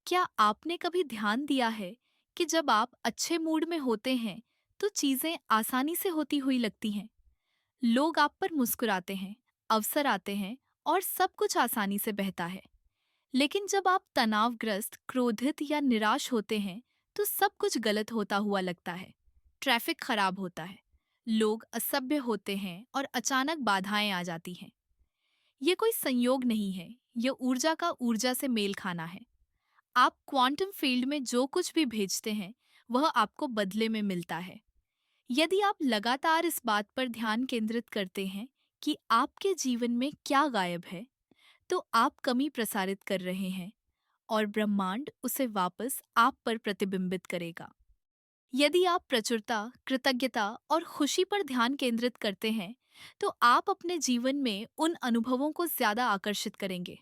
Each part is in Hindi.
क्या आपने कभी ध्यान दिया है कि जब आप अच्छे मूड में होते हैं तो चीजें आसानी से होती हुई लगती हैं? लोग आप पर मुस्कुराते हैं, अवसर आते हैं और सब कुछ आसानी से बहता है। लेकिन जब आप तनावग्रस्त, क्रोधित या निराश होते हैं तो सब कुछ गलत होता हुआ लगता है। ट्रैफिक खराब होता है, लोग असभ्य होते हैं और अचानक बाधाएं आ जाती हैं। ये कोई संयोग नहीं है, ये ऊर्जा का ऊर्जा से मेल खाना है। आप क्वांटम फील्ड में जो कुछ भी भेजते हैं वह आपको बदले में मिलता है। यदि आप लगातार इस बात पर ध्यान केंद्रित करते हैं कि आपके जीवन में क्या गायब है, तो आप कमी प्रसारित कर रहे हैं और ब्रह्मांड उसे वापस आप पर प्रतिबिंबित करेगा। यदि आप प्रचुरता, कृतज्ञता और खुशी पर ध्यान केंद्रित करते हैं, तो आप अपने जीवन में उन अनुभवों को ज्यादा आकर्षित करेंगे।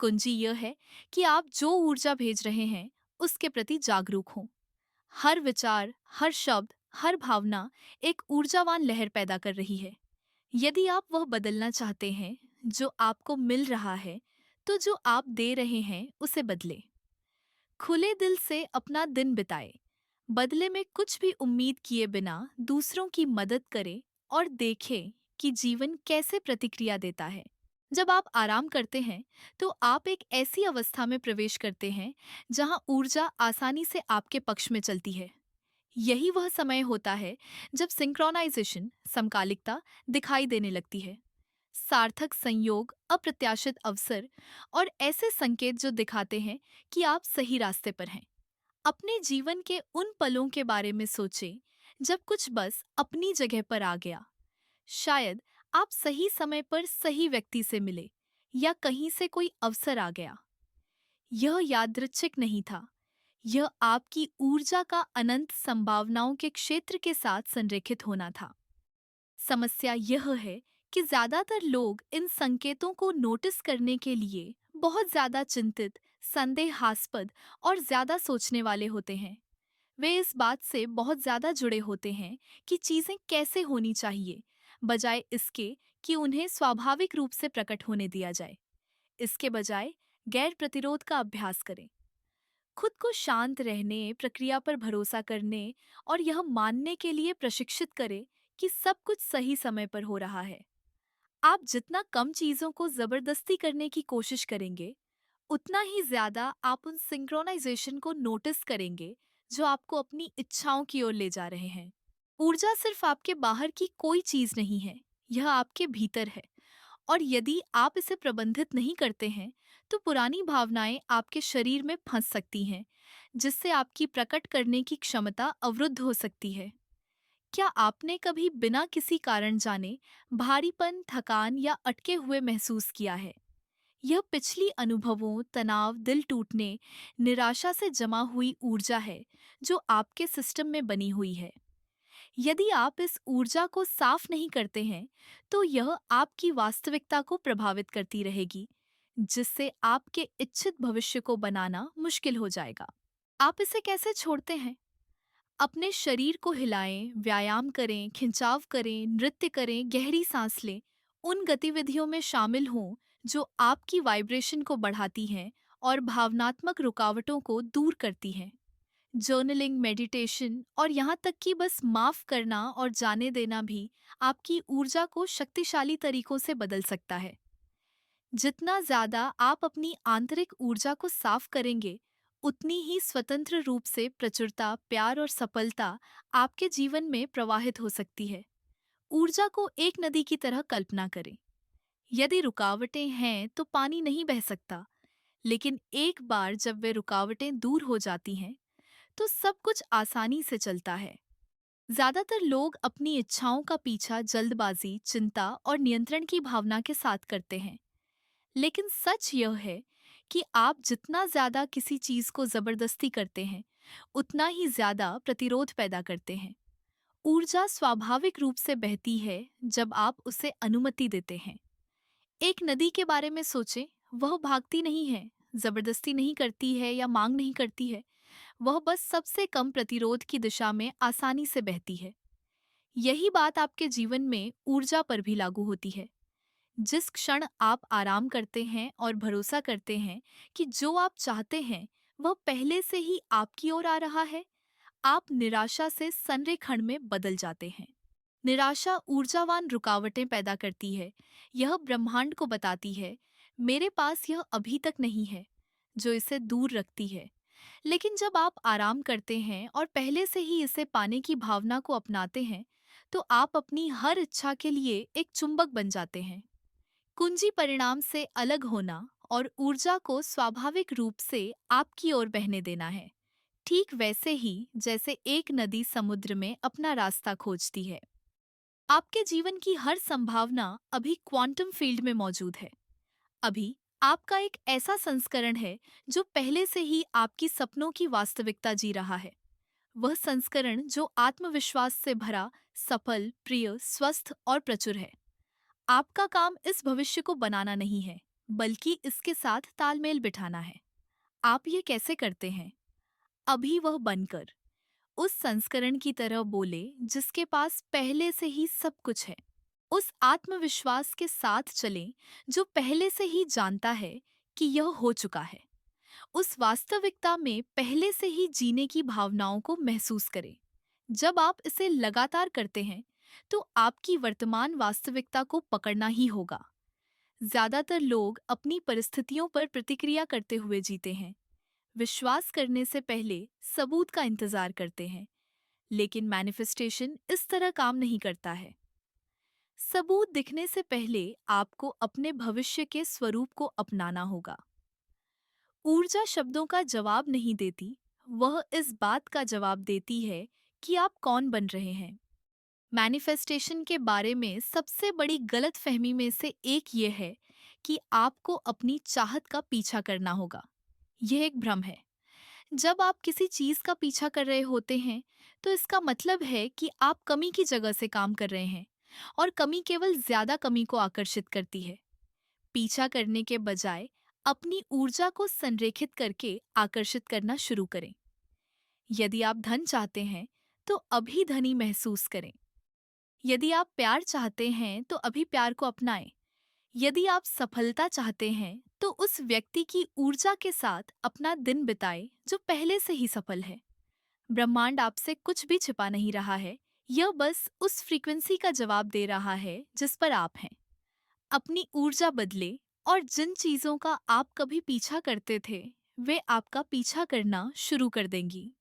कुंजी यह है कि आप जो ऊर्जा भेज रहे हैं उसके प्रति जागरूक हों। हर विचार, हर शब्द, हर भावना एक ऊर्जावान लहर पैदा कर रही है। यदि आप वह बदलना चाहते हैं जो आपको मिल रहा है, तो जो आप दे रहे हैं उसे बदले। खुले दिल से अपना दिन बिताए, बदले में कुछ भी उम्मीद किए बिना दूसरों की मदद करें और देखें कि जीवन कैसे प्रतिक्रिया देता है। जब आप आराम करते हैं तो आप एक ऐसी अवस्था में प्रवेश करते हैं जहां ऊर्जा आसानी से आपके पक्ष में चलती है। यही वह समय होता है जब सिंक्रोनाइजेशन, समकालिकता दिखाई देने लगती है। सार्थक संयोग, अप्रत्याशित अवसर और ऐसे संकेत जो दिखाते हैं कि आप सही रास्ते पर हैं। अपने जीवन के उन पलों के बारे में सोचें जब कुछ बस अपनी जगह पर आ गया। शायद आप सही समय पर सही व्यक्ति से मिले या कहीं से कोई अवसर आ गया। यह यादृच्छिक नहीं था, यह आपकी ऊर्जा का अनंत संभावनाओं के क्षेत्र के साथ संरेखित होना था। समस्या यह है कि ज्यादातर लोग इन संकेतों को नोटिस करने के लिए बहुत ज्यादा चिंतित, संदेहास्पद और ज्यादा सोचने वाले होते हैं। वे इस बात से बहुत ज्यादा जुड़े होते हैं कि चीजें कैसे होनी चाहिए, बजाय इसके कि उन्हें स्वाभाविक रूप से प्रकट होने दिया जाए। इसके बजाय गैर प्रतिरोध का अभ्यास करें। खुद को शांत रहने, प्रक्रिया पर भरोसा करने और यह मानने के लिए प्रशिक्षित करें कि सब कुछ सही समय पर हो रहा है। आप जितना कम चीजों को जबरदस्ती करने की कोशिश करेंगे, उतना ही ज्यादा आप उन सिंक्रोनाइजेशन को नोटिस करेंगे जो आपको अपनी इच्छाओं की ओर ले जा रहे हैं। ऊर्जा सिर्फ आपके बाहर की कोई चीज नहीं है, यह आपके भीतर है। और यदि आप इसे प्रबंधित नहीं करते हैं, तो पुरानी भावनाएं आपके शरीर में फंस सकती हैं, जिससे आपकी प्रकट करने की क्षमता अवरुद्ध हो सकती है। क्या आपने कभी बिना किसी कारण जाने भारीपन, थकान या अटके हुए महसूस किया है? यह पिछली अनुभवों, तनाव, दिल टूटने, निराशा से जमा हुई ऊर्जा है जो आपके सिस्टम में बनी हुई है। यदि आप इस ऊर्जा को साफ नहीं करते हैं, तो यह आपकी वास्तविकता को प्रभावित करती रहेगी, जिससे आपके इच्छित भविष्य को बनाना मुश्किल हो जाएगा। आप इसे कैसे छोड़ते हैं? अपने शरीर को हिलाएं, व्यायाम करें, खिंचाव करें, नृत्य करें, गहरी सांस लें। उन गतिविधियों में शामिल हों जो आपकी वाइब्रेशन को बढ़ाती हैं और भावनात्मक रुकावटों को दूर करती हैं। जर्नलिंग, मेडिटेशन और यहाँ तक कि बस माफ करना और जाने देना भी आपकी ऊर्जा को शक्तिशाली तरीकों से बदल सकता है। जितना ज्यादा आप अपनी आंतरिक ऊर्जा को साफ करेंगे, उतनी ही स्वतंत्र रूप से प्रचुरता, प्यार और सफलता आपके जीवन में प्रवाहित हो सकती है। ऊर्जा को एक नदी की तरह कल्पना करें। यदि रुकावटें हैं तो पानी नहीं बह सकता, लेकिन एक बार जब वे रुकावटें दूर हो जाती हैं, तो सब कुछ आसानी से चलता है। ज्यादातर लोग अपनी इच्छाओं का पीछा जल्दबाजी, चिंता और नियंत्रण की भावना के साथ करते हैं। लेकिन सच यह है कि आप जितना ज्यादा किसी चीज को जबरदस्ती करते हैं, उतना ही ज्यादा प्रतिरोध पैदा करते हैं। ऊर्जा स्वाभाविक रूप से बहती है जब आप उसे अनुमति देते हैं। एक नदी के बारे में सोचें, वह भागती नहीं है, जबरदस्ती नहीं करती है या मांग नहीं करती है। वह बस सबसे कम प्रतिरोध की दिशा में आसानी से बहती है। यही बात आपके जीवन में ऊर्जा पर भी लागू होती है। जिस क्षण आप आराम करते हैं और भरोसा करते हैं कि जो आप चाहते हैं वह पहले से ही आपकी ओर आ रहा है। आप निराशा से संरेखण में बदल जाते हैं। निराशा ऊर्जावान रुकावटें पैदा करती है। यह ब्रह्मांड को बताती है, मेरे पास यह अभी तक नहीं है, जो इसे दूर रखती है। लेकिन जब आप आराम करते हैं और पहले से ही इसे पाने की भावना को अपनाते हैं, तो आप अपनी हर इच्छा के लिए एक चुंबक बन जाते हैं। कुंजी परिणाम से अलग होना और ऊर्जा को स्वाभाविक रूप से आपकी ओर बहने देना है। ठीक वैसे ही जैसे एक नदी समुद्र में अपना रास्ता खोजती है। आपके जीवन की हर संभावना अभी क्वांटम फील्ड में मौजूद है। अभी आपका एक ऐसा संस्करण है जो पहले से ही आपकी सपनों की वास्तविकता जी रहा है। वह संस्करण जो आत्मविश्वास से भरा, सफल, प्रिय, स्वस्थ और प्रचुर है। आपका काम इस भविष्य को बनाना नहीं है, बल्कि इसके साथ तालमेल बिठाना है। आप ये कैसे करते हैं? अभी वह बनकर उस संस्करण की तरह बोले जिसके पास पहले से ही सब कुछ है। उस आत्मविश्वास के साथ चलें जो पहले से ही जानता है कि यह हो चुका है। उस वास्तविकता में पहले से ही जीने की भावनाओं को महसूस करें। जब आप इसे लगातार करते हैं, तो आपकी वर्तमान वास्तविकता को पकड़ना ही होगा। ज्यादातर लोग अपनी परिस्थितियों पर प्रतिक्रिया करते हुए जीते हैं। विश्वास करने से पहले सबूत का इंतजार करते हैं। लेकिन मैनिफेस्टेशन इस तरह काम नहीं करता है। सबूत दिखने से पहले आपको अपने भविष्य के स्वरूप को अपनाना होगा। ऊर्जा शब्दों का जवाब नहीं देती, वह इस बात का जवाब देती है कि आप कौन बन रहे हैं। मैनिफेस्टेशन के बारे में सबसे बड़ी गलतफहमी में से एक ये है कि आपको अपनी चाहत का पीछा करना होगा। यह एक भ्रम है। जब आप किसी चीज का पीछा कर रहे होते हैं, तो इसका मतलब है कि आप कमी की जगह से काम कर रहे हैं, और कमी केवल ज्यादा कमी को आकर्षित करती है। पीछा करने के बजाय अपनी ऊर्जा को संरेखित करके आकर्षित करना शुरू करें। यदि आप धन चाहते हैं, तो अभी धनी महसूस करें। यदि आप प्यार चाहते हैं, तो अभी प्यार को अपनाएं। यदि आप सफलता चाहते हैं, तो उस व्यक्ति की ऊर्जा के साथ अपना दिन बिताएं जो पहले से ही सफल है। ब्रह्मांड आपसे कुछ भी छिपा नहीं रहा है, यह बस उस फ्रीक्वेंसी का जवाब दे रहा है जिस पर आप हैं। अपनी ऊर्जा बदले और जिन चीजों का आप कभी पीछा करते थे, वे आपका पीछा करना शुरू कर देंगी।